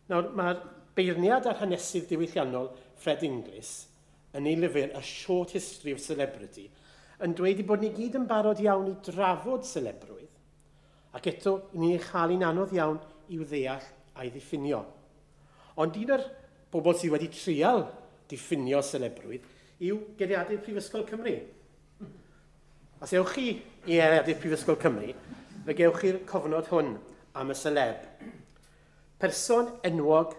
Nawr, mae'r beirniad ar hanesydd diwylliannol Fred Inglis yn ei lyfr A Short History of Celebrity yn dweud bod ni gyd yn barod iawn i drafod selebrwydd, ac eto ni'n ei chael hi'n anodd iawn i'w ddeall a'i ddiffinio. Ond un o'r bobl sydd wedi trial diffinio selebrwydd yw geiriadur Prifysgol Cymru. Os ewch chi i geiriadur Prifysgol Cymru, fe gewch chi'r cofnod hwn am y seleb. Person enwog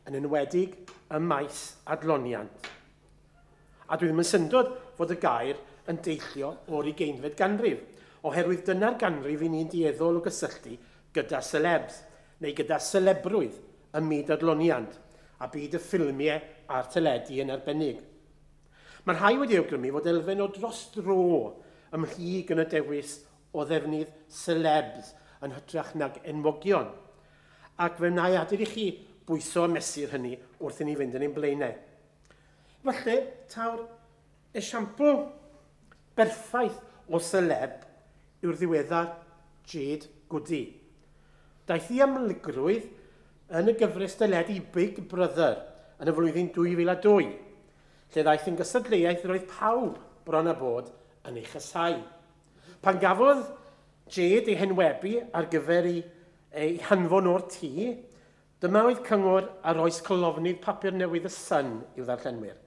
yn enwedig y maes adloniant. A dwi'n mynd syndod fod y gair yn deillio o'r 20fed ganrif, oherwydd dyna'r ganrif i ni'n dieddol o gysylltu gyda celebs, neu gyda celebrwydd ym myd adloniant, a byd y ffilmiau a'r teledu yn arbennig. Mae rhai wedi awgrymu fod elfen o dros dro ymhlug yn y dewis o ddefnydd celebs yn hytrach nag enwogion, ac fe wna i adur i chi bwyso a mesur hynny wrth i ni fynd yn ein blaenau. Falle, tawr, esiampl berffaith o celeb yw'r ddiweddar Jade Goody. Daeth hi amlygrwydd yn y gyfres teledu Big Brother yn y flwyddyn 2002, lle ddaeth yn gystadleuaeth roedd pawb bron a bod yn ei chysau. Pan gafodd Jade ei henwebu ar gyfer ei hanfon o'r tŷ, dyma oedd cyngor ar oes colofnydd papur newydd y Sun i'w ddarllenwyr.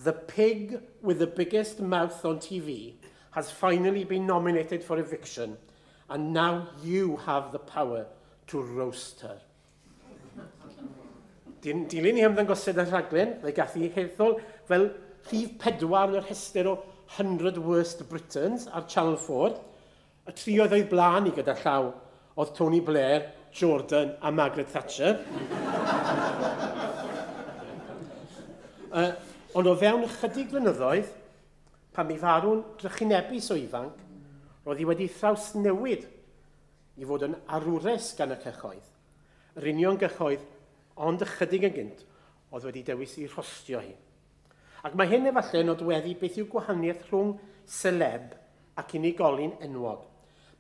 The pig with the biggest mouth on TV has finally been nominated for eviction, and now you have the power to roast her. Dilyn ni ymddangosed y rhaglen, fe gath i heddol fel rhif 4 yn yr rhestr o 100 Worst Britons ar Channel 4. Y tri oedd o'i blaen i gyda llaw oedd Tony Blair, Jordan a Margaret Thatcher. Ond o fewn ychydig flynyddoedd, pan mi farw'n drychinebus o ifanc, roedd hi wedi thraws newid i fod yn arwres gan y cychoedd. Yr union gychoedd, ond ychydig yn gynt, oedd wedi dewis i rhostio hi. Ac mae hyn efallai yn nodweddu beth yw gwahaniaeth rhwng celeb ac unigolyn enwog.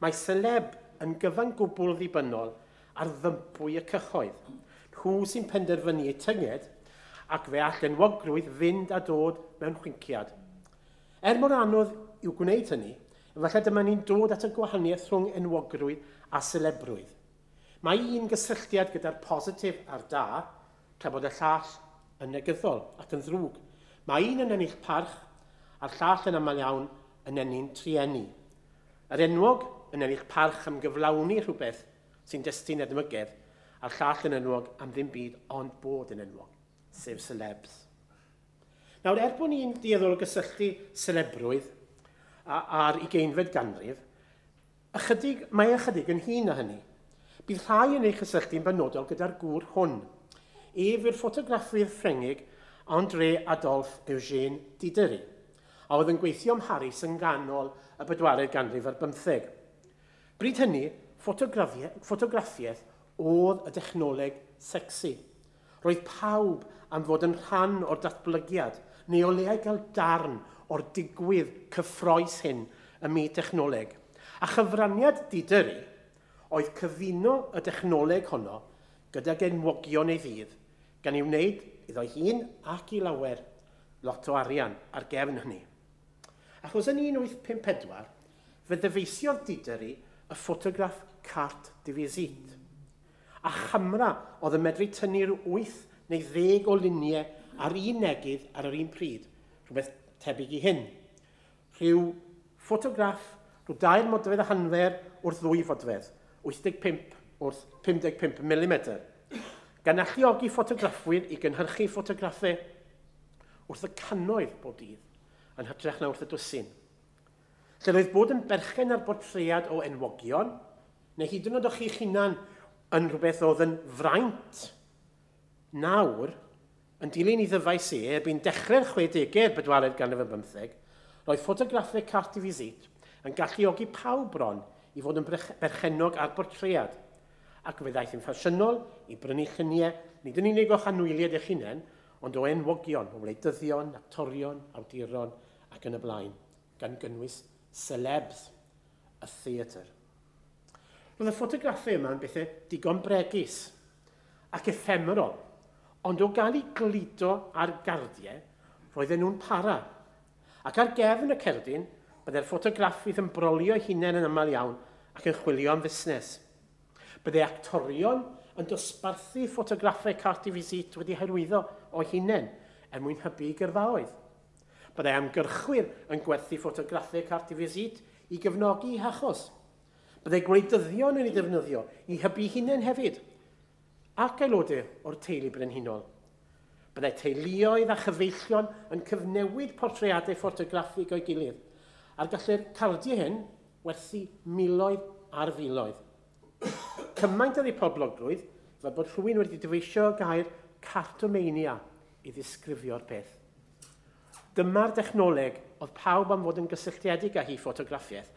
Mae celeb yn gyfan gwbl ddibynnol ar ddympwy y cychoedd. Nhw sy'n penderfynu eu tynged ac fe all enwogrwydd fynd a dod mewn chwinciad. Mor anodd i'w gwneud hynny, efallai dyma ni'n dod at y gwahaniaeth rhwng enwogrwydd a celebrwydd. Mae un gysylltiad gyda'r positif a'r da, tra bod y llall yn negyddol ac yn ddrwg. Mae un yn ennill parch, a'r llall yn aml iawn yn ennill trienni. Yr enwog yn ennill parch am gyflawni rhywbeth sy'n destun edmygedd, a'r llall yn enwog am ddim byd ond bod yn enwog, sef celebs. Nawr, bod ni'n dieddol o gysylltu celebrwydd a'r 20fed ganrif, mae ychydig yn hun o hynny. Bydd rhai yn ei chysylltu'n benodol gyda'r gŵr hwn, ef yw'r ffotograffydd Ffrengig André Adolphe Eugène Diderot, a oedd yn gweithio am Harris yn ganol y 4eg ganrif ar 15. Bryd hynny, ffotograffiaeth oedd y dechnoleg sexy. Roedd pawb am fod yn rhan o'r datblygiad, neu o leia gael darn o'r digwydd cyffroes hyn ym myd technoleg. A chyfraniad Diderot oedd cyfuno y dechnoleg honno gydag enwogion ei ddydd, gan ei wneud iddo hun ac i lawer lot o arian ar gefn hynny. Achos yn 1854, fe ddyfeisiodd Diderot y ffotograff cart de visite. A chamra oedd yn medru tynnu'r 8 neu 10 o luniau ar un negydd ar yr un pryd, rhywbeth tebyg i hyn. Rhyw ffotograff, rhyw 2 modfedd a hanfer wrth 2 fodfedd, 85 wrth 55 mm, gan alluogi ffotograffwyr i gynhyrchu ffotograffau wrth y cannoedd bob dydd, yn hytrach na wrth y dwsin. Lle roedd bod yn berchen ar bortread o enwogion, neu hyd yn oed o'ch chi'ch hunan yn rhywbeth oedd yn fraint. Nawr, yn dilyn i ddyfais erbyn dechrau'r 60au 4eg ganrif ar 15, roedd ffotograffau cart de visite yn galluogi pawb bron i fod yn berchenog ar bortread, ac fe ddaeth yn ffasiynol i brynu lluniau nid yn unig o chanwyliad eich hunain, ond o enwogion, o wleidyddion, actorion, awduron ac yn y blaen, gan gynnwys celebs, y theatr. Roedd y ffotograffau yma yn bethau digon bregus, ac ephemeral, ond o gael ei glido ar gardiau, roedden nhw'n para. Ac ar gefn y cerdyn, byddai'r ffotograffydd yn brolio ei hunain yn aml iawn ac yn chwilio am fusnes. Byddai actorion yn dosbarthu ffotograffau carti visit wedi hyrwyddo o hunain mwyn hybu gyrfaoedd. Byddai amgyrchwyr yn gwerthu ffotograffau carti visit i gefnogi hachos. Byddai gwleidyddion yn ei ddefnyddio i hybu hunain hefyd, ac aelodau o'r teulu brenhinol. Byddai teuluoedd a chyfeillion yn cyfnewid portreadau ffotograffig o'i gilydd, a'r gallu'r cardiau hyn werthu miloedd ar filoedd. Cymaint oedd ei poblogrwydd, fel bod rhywun wedi dyfeisio gair cartomania i ddisgrifio'r peth. Dyma'r dechnoleg oedd pawb am fod yn gysylltiedig â hi ffotograffiaeth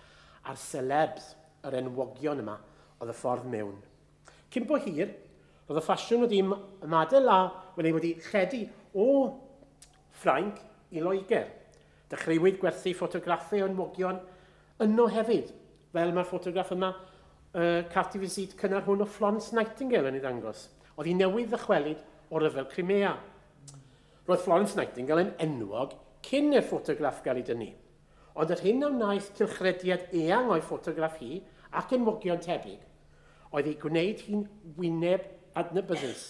a'r celebs, yr enwogion yma, oedd y ffordd mewn. Cyn bo hir, roedd y ffasiwn wedi ymadael â wedi chedu o Ffrainc i Loegr. Dechreuwyd gwerthu ffotograffau o enwogion yno hefyd, fel mae'r ffotograff yma carti visit cynnar hwn o Florence Nightingale yn ei ddangos. Oedd hi newydd ddychwelyd o ryfel Crimea. Roedd Florence Nightingale yn enwog cyn i'r ffotograff gael ei dynnu. Ond yr hyn a wnaeth cylchrediad eang o'i ffotograff hi ac enwogion tebyg, oedd ei gwneud hi'n wyneb adnabyddus